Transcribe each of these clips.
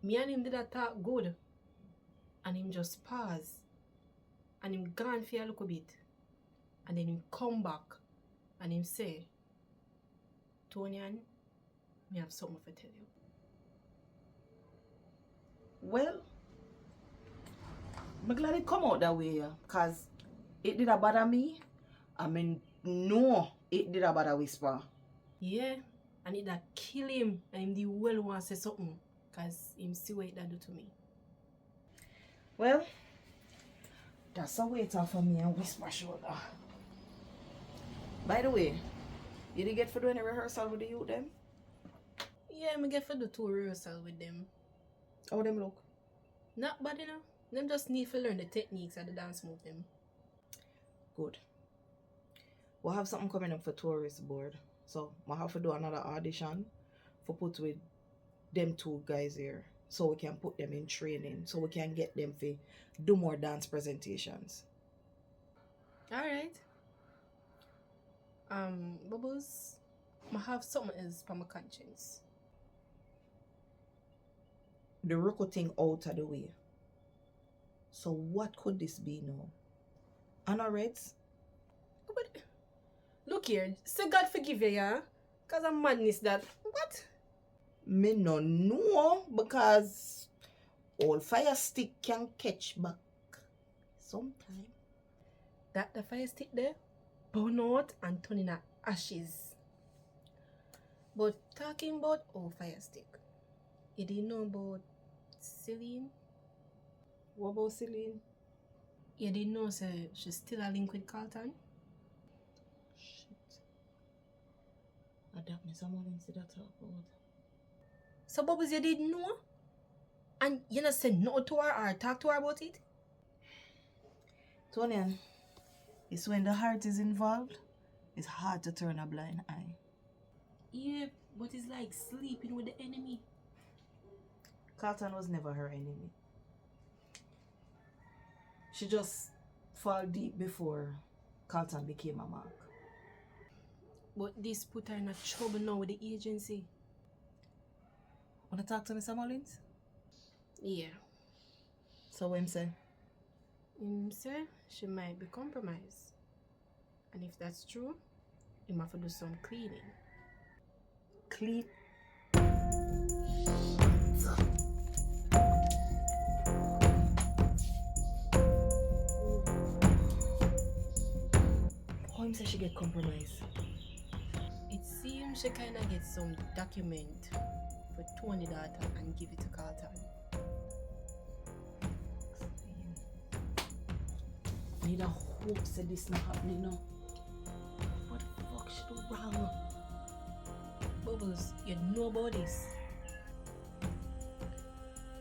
Me and him did a talk good. And him just pause. And him gone for a little bit. And then him come back. And him say, Tonian, me have something to tell you. Well, I'm glad it come out that way, because it did a bother me. I mean, no, it did a bother Whisper. Yeah, and it that kill him. And him the well want to say something. Because him see what it that do to me. Well, that's a waiter for me and Whisper shoulder. By the way, you did get for doing a rehearsal with the youth them? Yeah, me get for do 2 rehearsal with them. How them look? Not bad, you know. Them just need to learn the techniques of the dance move them. Good. We'll have something coming up for tourist board. So we'll have to do another audition for put with them 2 guys here. So we can put them in training. So we can get them to do more dance presentations. Alright. Bubbles, I have something else for my conscience. The Roku thing out of the way. So what could this be now? Anna Reds? But look here, say God forgive you, yeah? Because I'm madness that. What? Me no know because all fire stick can catch back sometime. That the fire stick there, burn out and turn into ashes. But talking about old fire stick, you didn't know about Celine? What about Celine? You didn't know she's still a link with Carlton? Shit. Adapt me someone instead of talk about. So Bubbles, you didn't know? And you not said no to her or talk to her about it? Tonian, it's when the heart is involved, it's hard to turn a blind eye. Yeah, but it's like sleeping with the enemy. Carlton was never her enemy. She just fall deep before Carlton became a mark. But this put her in a trouble now with the agency. Wanna talk to Mr. Mullins? Yeah. So what him say? Him say she might be compromised. And if that's true, him have to do some cleaning. Clean. How him say she get compromised? It seems she kinda get some document for Tony daughter and give it to Carlton. I need a hope that this not happening now. What the fuck she do wrong? Bubbles, you know about this.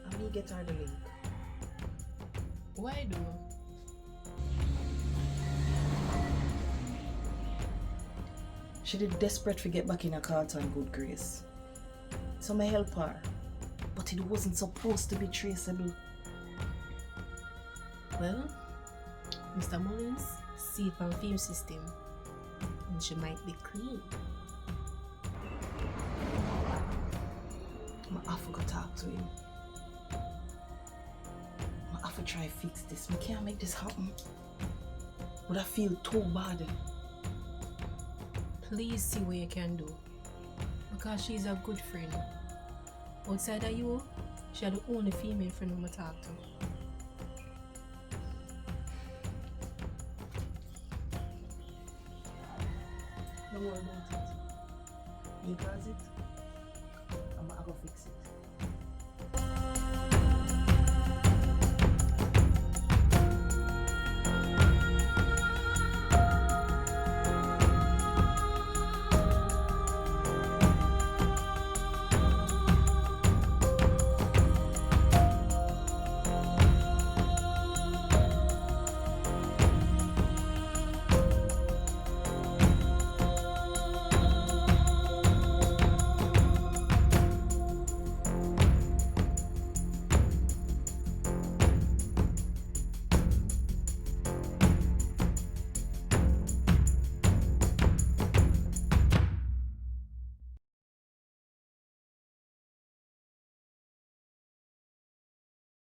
And me get her the link. Why do? She did desperate to get back in a Carlton good grace. So I help her. But it wasn't supposed to be traceable. Well, Mr. Mullins see it on film system. And she might be clean. I have to go talk to him. I have to try to fix this. I can't make this happen. But I feel too bad. Please see what you can do. Because she's a good friend. Outside of you, she's the only female friend I'm talk to. Don't worry about it. You cause it, I'm gonna go fix it.